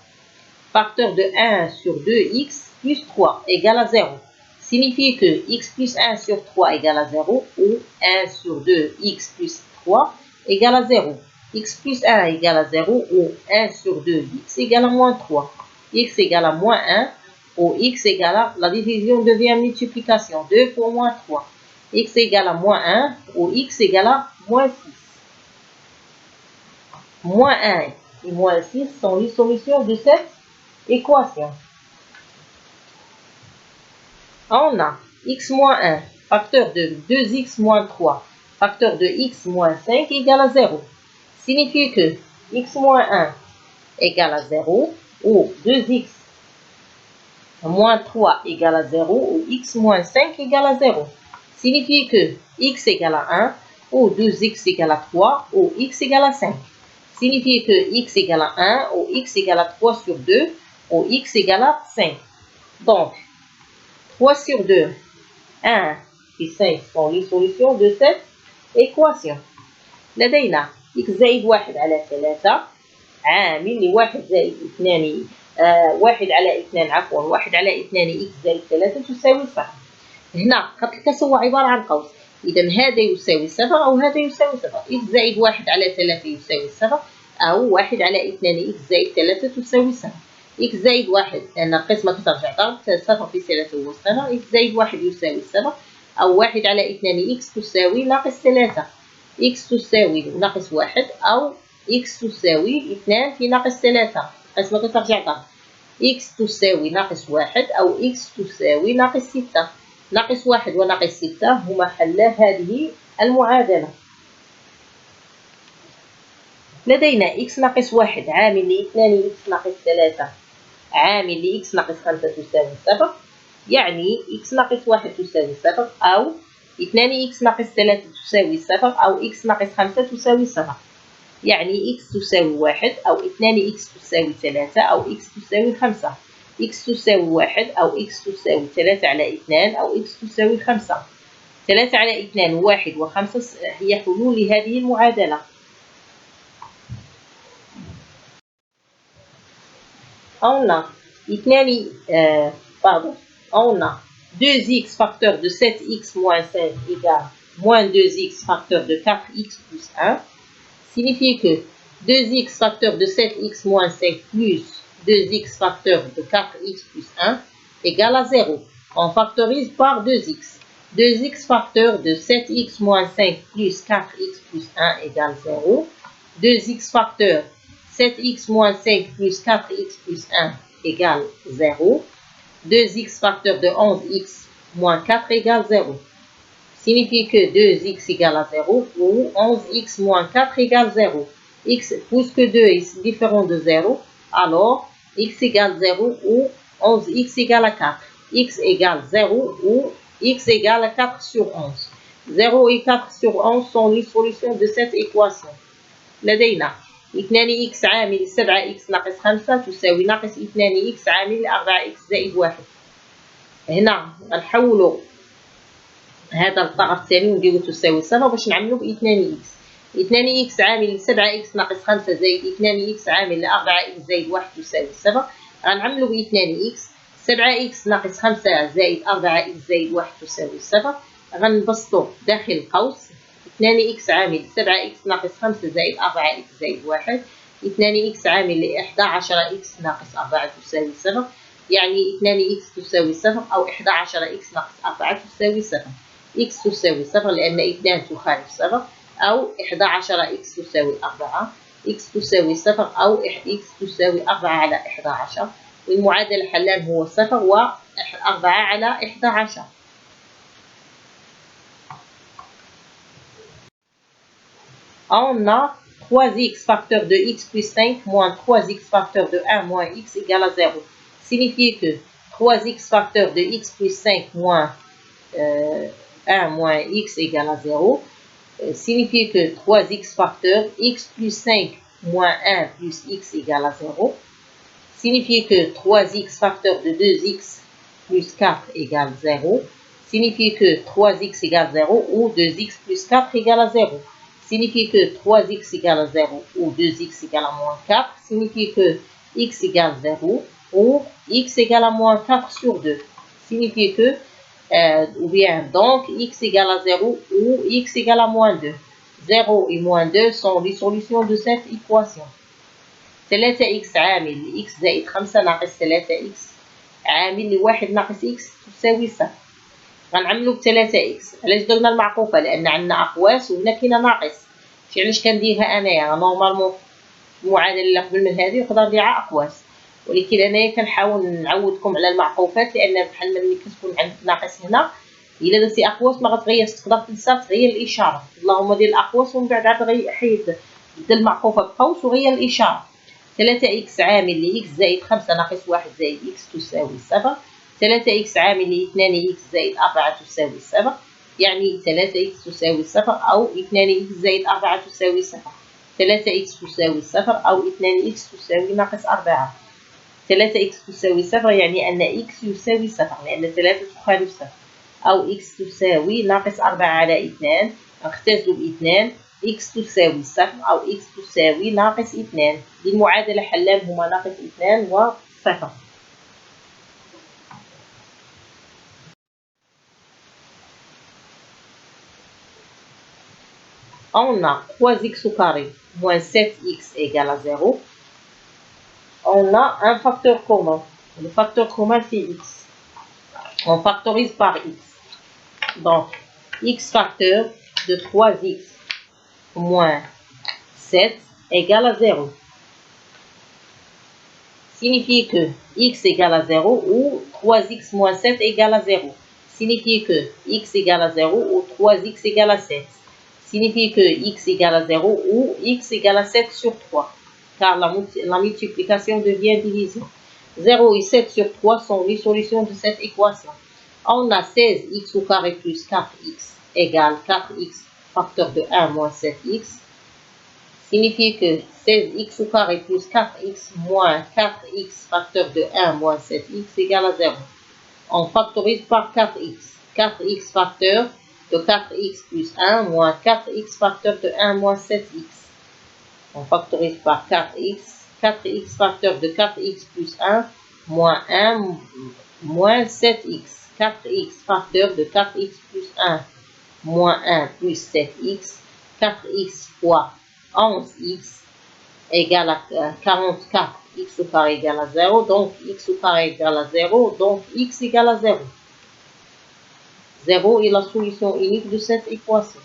facteur de 1 sur 2x plus 3 égale à 0. Signifie que x plus 1 sur 3 égale à 0 ou 1 sur 2x plus 3 égale à 0. X plus 1 égale à 0 ou 1 sur 2x égale à moins 3. X égale à moins 1 ou x égale à, la division devient multiplication, 2 pour moins 3. X égale à moins 1 ou x égale à moins 6. Moins 1 et moins 6 sont les solutions de cette équation. On a x moins 1, facteur de 2x moins 3, facteur de x moins 5 égale à 0. Signifie que x moins 1 égale à 0 ou 2x moins 3 égale à 0 ou x moins 5 égale à 0. Signifie que x égale à 1 ou 2x égale à 3 ou x égale à 5. Signifie que x égale à 1 ou x égale à 3 sur 2 ou x égale à 5. Donc, 3 sur 2, 1 et 5 sont les solutions de cette équation. لدينا x زائد 1 على 3 عامل لواحد زائد 2 1 على 2 عفوا 1 على 2 x زائد 3 تساوي 7. هنا خط الكسر هو عبارة عن قوس، إذا هذا يساوي 7 أو هذا يساوي 7. x زائد 1 على 3 يساوي 7 أو 1 على 2 x زائد 3 تساوي 7. x زائد 1 لأن القسمة ترجع ضرب 7 في 3 هو 7. x زائد 1 يساوي 7 أو 1 على 2 x تساوي ناقص 3. x تساوي ناقص 1 أو x تساوي 2 في ناقص 3. القسمة ترجع ضرب. x تساوي ناقص 1 أو x تساوي ناقص 6. ناقص 1 وناقص 6 هما حلا هذه المعادلة. لدينا x ناقص 1 عامل ل 2 x ناقص 3 عامل ل x ناقص 5 تساوي 7. يعني x ناقص 1 تساوي 7 أو 2 x ناقص 3 تساوي 7 أو x ناقص 5 تساوي 7. يعني x تساوي 1 أو 2 x تساوي 3 أو x تساوي 5. x تساوي 1 أو x تساوي 3 على 2 أو x تساوي 5. 3 على 2 1 و5 هي حلول لهذه المعادلة. On a 2x facteur de 7x moins 5 égale moins 2x facteur de 4x plus 1. Signifie que 2x facteur de 7x moins 5 plus 2x facteur de 4x plus 1 égale à 0. On factorise par 2x. 2x facteur de 7x moins 5 plus 4x plus 1 égale 0. 2x facteur 7x moins 5 plus 4x plus 1 égale 0. 2x facteur de 11x moins 4 égale 0. Signifie que 2x égale à 0 ou 11x moins 4 égale 0. X, puisque 2 est différent de 0, alors x égale 0 ou 11x égale à 4. X égale 0 ou x égale à 4 sur 11. 0 et 4 sur 11 sont les solutions de cette équation. لدينا 2x عامل 7x ناقص 5 تساوي ناقص 2x عامل 4x زائد 1. هنا نحولوا هذا الطرف الثاني ونديرو تساوي 7 باش نعملو ب 2x. 2x عامل 7x ناقص 5 زائد 2x عامل 4x زائد 1 تساوي 7. غنعملو ب 2x. 7x ناقص 5 زائد 4x زائد 1 تساوي 7. غنبسطو داخل القوس 2x عامل 7x ناقص 5 زائد 4x زائد 1. 2x عامل 11x ناقص 4 تساوي 7. يعني 2x تساوي 7 أو 11x ناقص 4 تساوي 7. x تساوي 7 لأن 2 تخالف 7 أو 11x تساوي 4. x تساوي 7 أو x تساوي 4 على 11. والمعادلة حلان هو 7 و4 على 11. On a 3x facteur de x plus 5 moins 3x facteur de 1 moins x égale à 0. Signifie que 3x facteur de x plus 5 moins 1 moins x égale à 0. Signifie que 3x facteur x plus 5 moins 1 plus x égale à 0 signifie que 3x facteur de 2x plus 4 égale 0 signifie que 3x égale 0 ou 2x plus 4 égale à 0 signifie que 3x égale à 0 ou 2x égale à moins 4 signifie que x égale 0 ou x égale à moins 4 sur 2 signifie que ou bien donc x égale à 0 ou x égale à moins 2 0 et moins 2 sont les solutions de cette équation 3x عامل x زائد 5 ناقص 3x عامل لواحد ناقص x تساوي 0 غنعملو ب 3x علاش درنا المعقوفه لان عندنا اقواس وهنا كاينه ناقص شي علاش كنديرها انايا نورمالمون المعادله اللي قبل من هذه نقدر نديرها اقواس ولكن انايا كنحاول نعودكم على المعقوفات لان بحال ملي كتكون عندك ناقص هنا الا درتي اقواس ما غتغيرش تقدر تنسى تغير الاشاره اللهم دير الاقواس ومن بعد عاد حيد بدل المعقوفه بقوس وغير الاشاره 3x عامل ل x زائد 5 ناقص 1 زائد x تساوي 0 3x عامل ل 2x زائد 4 تساوي 0 يعني 3x تساوي 0 أو 2x زائد 4 تساوي 0 3x تساوي 0 أو 2x تساوي ناقص 4 3x تساوي 0 يعني أن x يساوي 0 لأن 3 تخالف 0 أو x تساوي ناقص 4 على 2 نختزل ب2 x تساوي 0 أو x تساوي ناقص 2 دي المعادلة حلان هما ناقص 2 و 0 On a 3x au carré moins 7x égale à 0. On a un facteur commun. Le facteur commun c'est x. On factorise par x. Donc, x facteur de 3x moins 7 égale à 0. Signifie que x égale à 0 ou 3x moins 7 égale à 0. Signifie que x égale à 0 ou 3x égale à 7. Signifie que x égale à 0 ou x égale à 7 sur 3. Car la multiplication devient division. 0 et 7 sur 3 sont les solutions de cette équation. On a 16x au carré plus 4x égale 4x facteur de 1 moins 7x. Signifie que 16x au carré plus 4x moins 4x facteur de 1 moins 7x égale à 0. On factorise par 4x. 4x facteur de 4x plus 1 moins 4x facteur de 1 moins 7x. On factorise par 4x. 4x facteur de 4x plus 1 moins 1 moins 7x. 4x facteur de 4x plus 1 moins 1 plus 7x. 4x fois 11x égale à 44. X au carré égale à 0. Donc x au carré égale à 0. Donc x égale à 0. 0 est la solution unique de cette équation.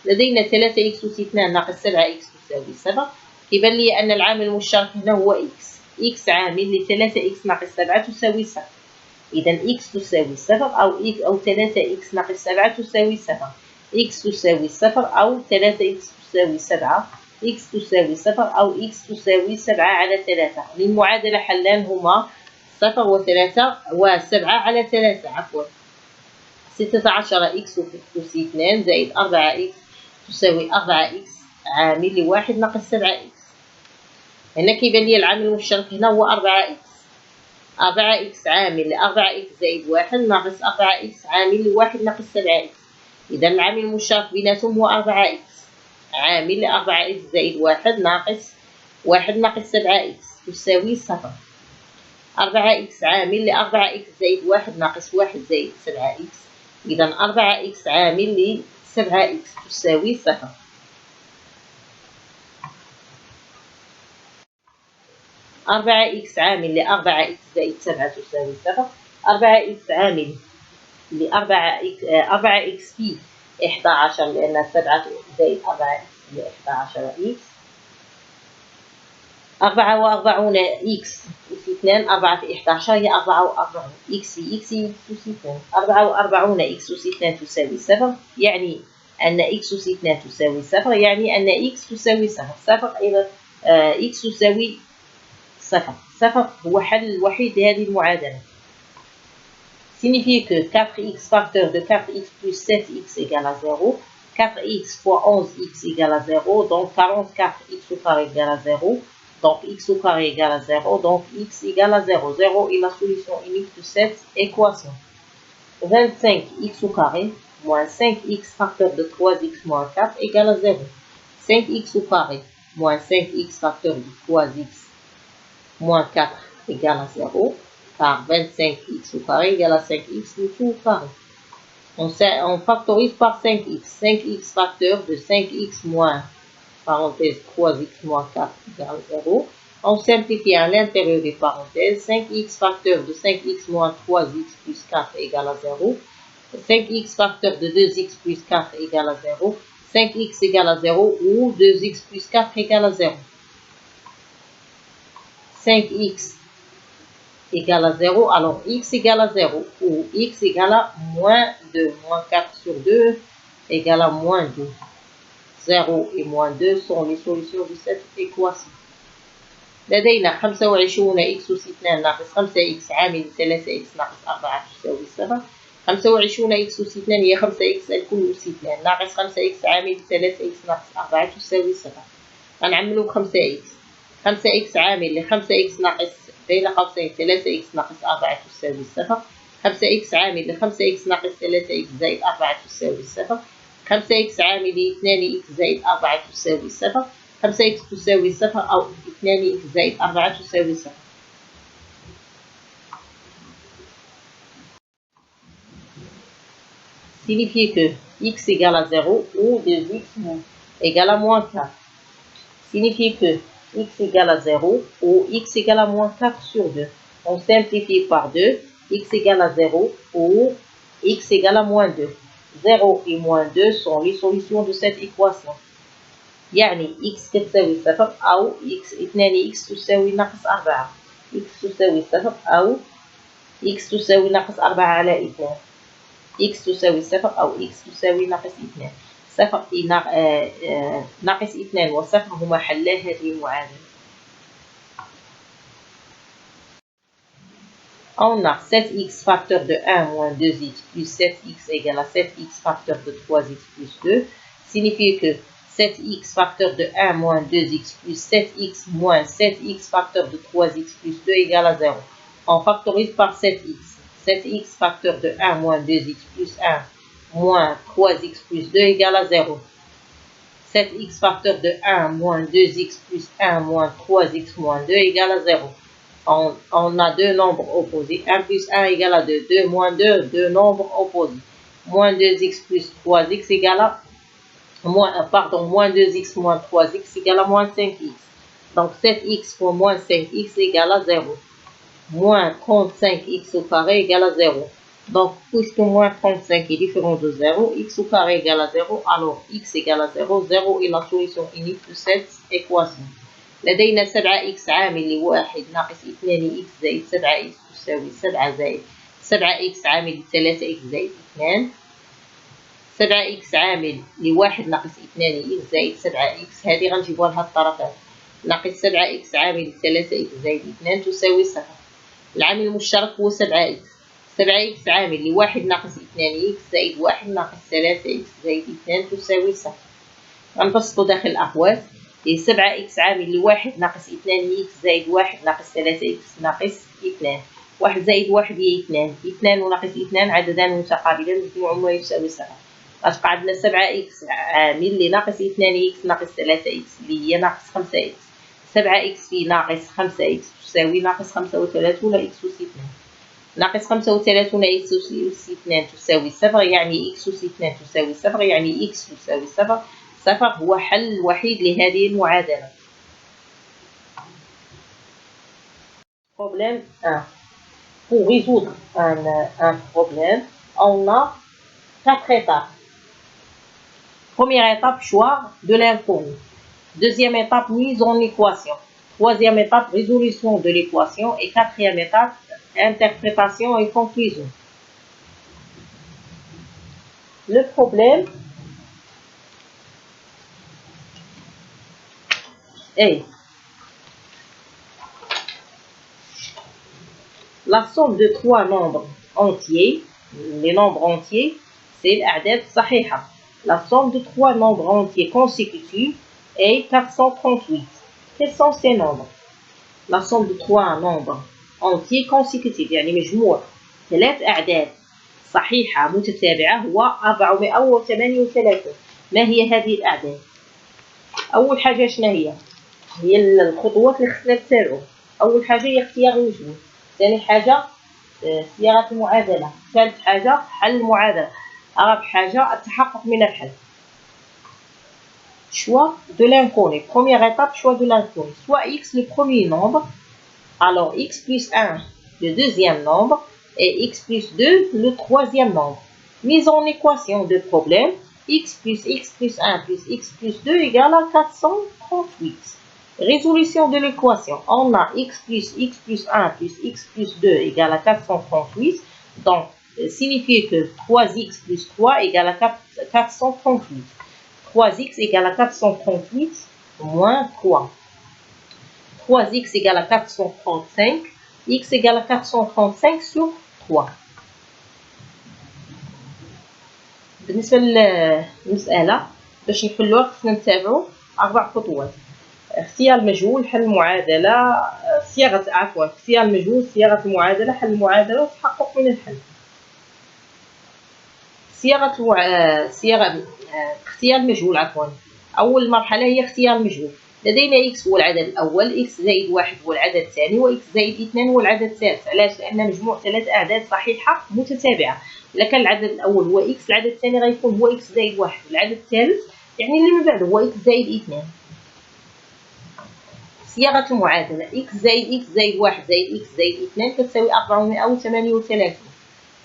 لدينا 3x أس 2 ناقص 7x تساوي 7. كيبان لي أن العامل المشترك هنا هو x. x عامل ل 3x ناقص 7 تساوي 7. إذا x تساوي 0 أو 3x ناقص 7 تساوي 7. x تساوي 0 أو 3x تساوي 7. x تساوي 0 أو x تساوي 7 على 3. للمعادلة حلان هما 0 و3 و7 على 3 عفوا. 16x أس 2 زائد 4x تساوي 4x عامل لواحد ناقص 7x. هنا كيبان لي العامل المشترك هنا هو 4x. 4x عامل ل 4x زائد 1 ناقص 4x عامل لواحد ناقص 7x. إذا العامل المشترك بيناتهم هو 4x عامل ل 4x زائد 1 ناقص 1 ناقص 7x تساوي 0. 4x عامل ل 4x زائد 1 ناقص 1 زائد 7x. إذا 4x عامل ل 7x تساوي 0. 4x عامل ل 4x زائد 7 تساوي 0. 4x عامل ل 4x في 11 لأن 7 زائد 4x هي 11x. 44x أس 2 4 في 11 هي 44 x في x أس 2. 44x أس 2 تساوي 0 يعني أن x أس 2 تساوي 0 يعني أن x تساوي 0. 0 إذا x تساوي 0. 0 هو حل الوحيد لهذه المعادلة. Signifie que 4x facteur de 4x plus 7x égale à 0. 4x fois 11x égale à 0, donc 44x au carré égale à 0, donc x au carré égale à 0, donc x égale à 0. 0 est la solution unique de cette équation. 25x au carré moins 5x facteur de 3x moins 4 égale à 0. 5x au carré moins 5x facteur de 3x moins 4 égale à 0, car 25x au carré égale à 5x le tout au carré. On factorise par 5x. 5x facteur de 5x moins, parenthèse, 3x moins 4 égale 0. On simplifie à l'intérieur des parenthèses. 5x facteur de 5x moins 3x plus 4 égale à 0. 5x facteur de 2x plus 4 égale à 0. 5x égale à 0 ou 2x plus 4 égale à 0. 5x égale à 0, alors x égale à 0 ou x égale à moins 2. Moins 4 sur 2 égale à moins 2. 0 et moins 2 sont les solutions de cette équation. لدينا 25 x أس 2 ناقص 5x عامل 3x ناقص 4 تساوي 7. 25 x أس 2 هي 5x الكل أس 2 ناقص 5x عامل 3x ناقص 4 تساوي 7. غنعملو ب 5x. 5x عامل ل 5x ناقص بين قوسين 3x ناقص 4 تساوي 7. 5x عامل ل 5x ناقص 3x زائد 4 تساوي 7. 5x عامل ل 2x زائد 4 تساوي 7. 5x تساوي 7 أو 2x زائد 4 تساوي 7. Signifie que x égale à 0 ou 2x égale à moins 4. Signifie que x égale à 0 ou x égale à moins 4 sur 2. On simplifie par 2, x égale à 0 ou x égale à moins 2. 0 et moins 2 sont les solutions de cette équation. يعني x تساوي 0 أو x 2x تساوي ناقص 4. x تساوي 0 أو x تساوي ناقص 4 على 2. x تساوي 0 أو x تساوي ناقص 2. صفر ناقص 2 وصفر هما حلا هذه المعادلة. On a 7x facteur de 1 moins 2x plus 7x égale à 7x facteur de 3x plus 2. Signifie que 7x facteur de 1 moins 2x plus 7x moins 7x facteur de 3x plus 2 égale à 0. On factorise par 7x. 7x facteur de 1 moins 2x plus 1 moins 3x plus 2 égale à 0. 7x facteur de 1 moins 2x plus 1 moins 3x moins 2 égale à 0. On a deux nombres opposés. 1 plus 1 égale à 2. 2 moins 2, deux nombres opposés. Moins 2x plus 3x égale à moins 2x moins 3x égale à moins 5x. Donc 7x fois moins 5x égale à 0. Moins 35x au carré égale à 0. Donc, puisque moins 35 est différent de 0, x au carré égale à 0, alors x égale à 0. 0 est la solution unique de cette équation. لدينا 7x عامل لواحد ناقص 2x زائد 7x تساوي 7 زائد 7x عامل 3x زائد 2. 7x عامل لواحد ناقص 2x زائد 7x هذه غنجيبوها لها الطرفات. ناقص 7x عامل 3x زائد 2 تساوي 0. العامل المشترك هو 7x. 7x عامل لواحد ناقص 2x زائد 1 ناقص 3x زائد 2 تساوي 0. غنبسطو داخل الأخوات. 7x عامل لواحد ناقص 2x زائد 1 ناقص 3x ناقص 2. 1 زائد 1 هي 2. 2 وناقص 2 عددان متقابلان مجموعهما يساوي 0. غتبقى عندنا 7x عامل لناقص 2x ناقص 3x اللي هي ناقص 5x. 7x في ناقص 5x تساوي ناقص 35 x أس 2. ناقص 35 x أس 2 تساوي 0 يعني x أس 2 تساوي 0 يعني x تساوي 0. 0 هو حل الوحيد لهذه المعادلة. Problème 1. Pour résoudre un problème, on a 4 étapes. Première étape, choix de l'inconnu. Deuxième étape, mise en équation. Troisième étape, résolution de l'équation. Et quatrième étape, interprétation et conclusion. Le problème est la somme de trois nombres entiers. Les nombres entiers, c'est l'أعداد الصحيحة. La somme de trois nombres entiers consécutifs est 438. Quels sont ces nombres? La somme de trois nombres entiers consécutifs يعني مجموع ثلاث أعداد صحيحة متتابعة هو 438. ما هي هذه الأعداد؟ أول حاجة شنو هي؟ هي الخطوات اللي خصنا نتبعو. أول حاجة هي اختيار المجهول، ثاني حاجة صياغة المعادلة، ثالث حاجة حل المعادلة، رابع حاجة التحقق من الحل. Choix de l'inconnu. Première étape, choix de l'inconnu. Soit x le premier nombre, alors x plus 1 le deuxième nombre et x plus 2 le troisième nombre. Mise en équation de problème, x plus 1 plus x plus 2 égale à 438. Résolution de l'équation. On a x plus 1 plus x plus 2 égale à 438. Donc, signifie que 3x plus 3 égale à 438. 3x égale à 438 moins 3. 3x égale à 435. X égale à 435 sur 3. بالنسبة للمسألة باش نحلوها خصنا نتابعو 4 خطوات. اختيار المجهول، حل المعادلة، اختيار المجهول، صياغة المعادلة، حل المعادلة والتحقق من الحل. اختيار المجهول أول مرحلة هي اختيار المجهول. لدينا x هو العدد الأول، x زائد 1 هو العدد الثاني، و x زائد 2 هو العدد الثالث. علاش؟ لأن مجموع ثلاث أعداد صحيحة متتابعة. إلا كان العدد الأول هو x، العدد الثاني غيكون هو x زائد 1، العدد الثالث يعني اللي من بعده هو x زائد 2. صياغة المعادلة x زائد 1 زائد x زائد 2 كتساوي 438.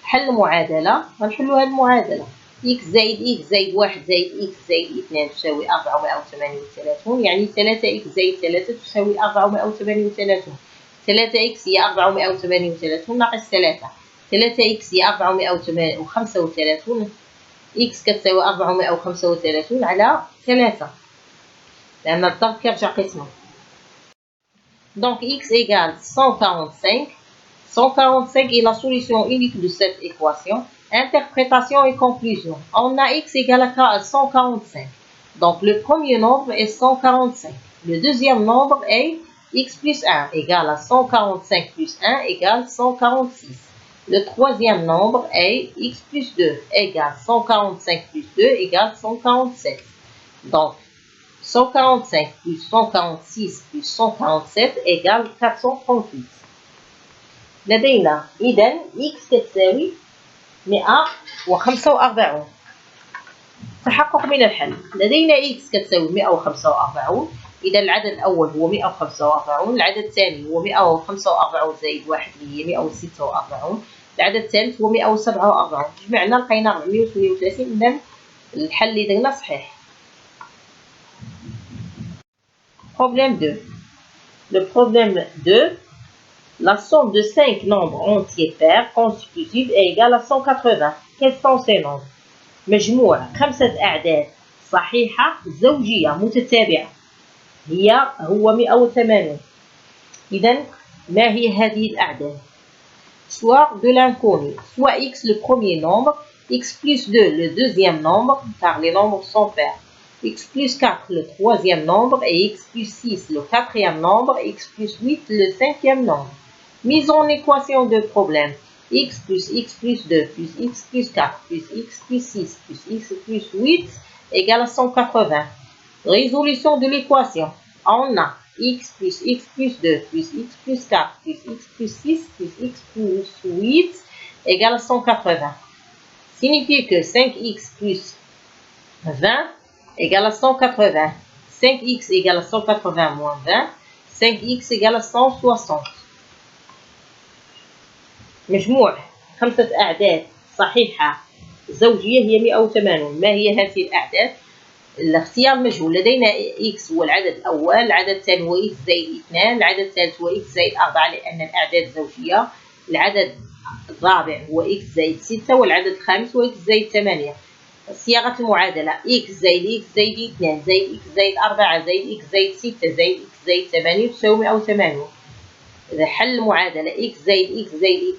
حل المعادلة، غنحلو هذه المعادلة. x زائد زائد 1 زائد x زائد 2 تساوي 438، يعني 3x زائد 3 تساوي 438. 3x هي 438 ناقص 3. 3x هي 435. x كتساوي 435 على 3 لأن الضرب كيرجع قسمة. Donc x égale 145. 145 est la solution unique de cette équation. Interprétation et conclusion. On a x égale à 145. Donc le premier nombre est 145. Le deuxième nombre est x plus 1 égale à 145 plus 1 égale 146. Le troisième nombre est x plus 2 égale 145 plus 2 égale 147. Donc 145 plus 146 plus 147 égale 438. لدينا إذن x تساوي 145. تحقق من الحل. لدينا x كتساوي 145. إذا العدد الأول هو 145، العدد الثاني هو 145 زائد 1 اللي هي 146، العدد الثالث هو 147. جمعنا لقينا 438. إذا الحل اللي درنا صحيح. Problème 2. Le problème 2. La somme de 5 nombres entiers pairs consécutifs est égale à 180. Quels sont ces nombres؟ مجموع 5 أعداد صحيحة زوجية متتابعة هو 180. إذن ما هي هذه الأعداد؟ Soit de l'inconnu, soit x le premier nombre, x plus 2 le deuxième nombre, car les nombres sont pairs, x plus 4 le troisième nombre et x plus 6 le quatrième nombre, x plus 8 le cinquième nombre. Mise en équation de problème. X plus 2 plus x plus 4 plus x plus 6 plus x plus 8 égale à 180. Résolution de l'équation. On a x plus 2 plus x plus 4 plus x plus 6 plus x plus 8 égale à 180. Signifie que 5x plus 20 égale à 180. 5x égale à 180 moins 20. 5x égale à 160. مجموع 5 أعداد صحيحة زوجية هي 180. ما هي هذه الأعداد؟ الاختيار مجهول. لدينا x هو العدد الأول، العدد الثاني هو x زائد 2، العدد الثالث هو x زائد 4 لأن الأعداد زوجية، العدد الرابع هو x زائد 6، والعدد الخامس هو x زائد 8. صياغة المعادلة x زائد 2 زائد x زائد 4 زائد x زائد 6 زائد x زائد 8 تساوي 180. إذا حل المعادلة x زائد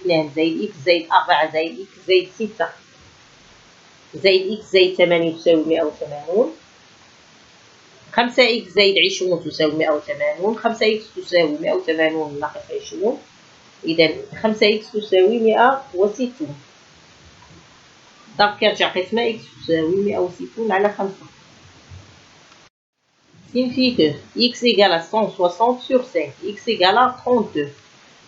2 زائد x زائد 4 زائد x زائد 6 زائد إكس زائد 8 تساوي 180. 5 إكس زائد 20 تساوي 180. 5 إكس تساوي 180 ناقص 20. إذا 5 إكس تساوي 160. دونك كنرجع قسمة إكس تساوي 160 على 5. Signifie que x égale à 160 sur 5, x égale à 32.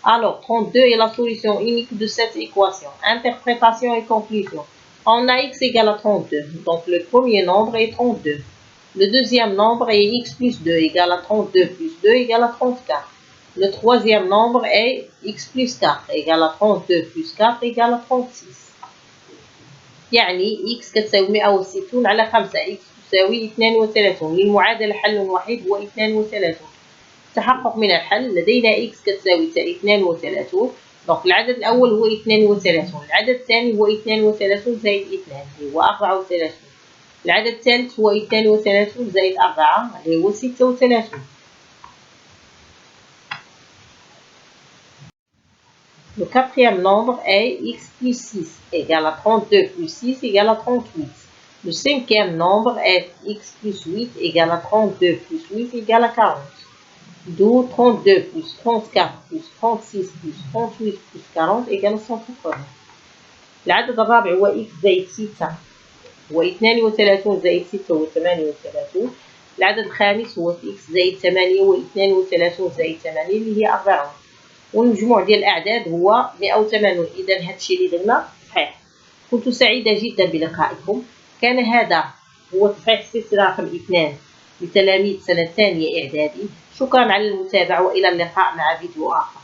Alors, 32 est la solution unique de cette équation. Interprétation et conclusion. On a x égale à 32, donc le premier nombre est 32. Le deuxième nombre est x plus 2 égale à 32 plus 2 égale à 34. Le troisième nombre est x plus 4 égale à 32 plus 4 égale à 36. يعني x كتساوي 160 على 5، x تساوي 32. للمعادلة حل وحيد هو 32. تحقق من الحل لدينا x كتساوي 32. دونك العدد الأول هو 32، العدد الثاني هو 32 زائد 2 هو 34. العدد الثالث هو 32 زائد 4 اللي هو 36. Le quatrième nombre est x plus 6 égale à 32 plus 6 égale à 38. Le cinquième nombre est x plus 8 égale à 32 plus 8 égale à 40. D'où 32 plus 34 plus 36 plus 38 plus 40 égale à 180. العدد الرابع هو x زائد 6 هو 32 زائد 6 هو 38. العدد الخامس هو x زائد 8 هو 32 زائد 8 اللي هي 40. والمجموع ديال الأعداد هو 180. إذا هادشي اللي درنا صحيح. كنت سعيدة جدا بلقائكم. كان هذا هو تصحيح السلسلة رقم 2 لتلاميذ سنة ثانية إعدادي. شكرا على المتابعة وإلى اللقاء مع فيديو آخر.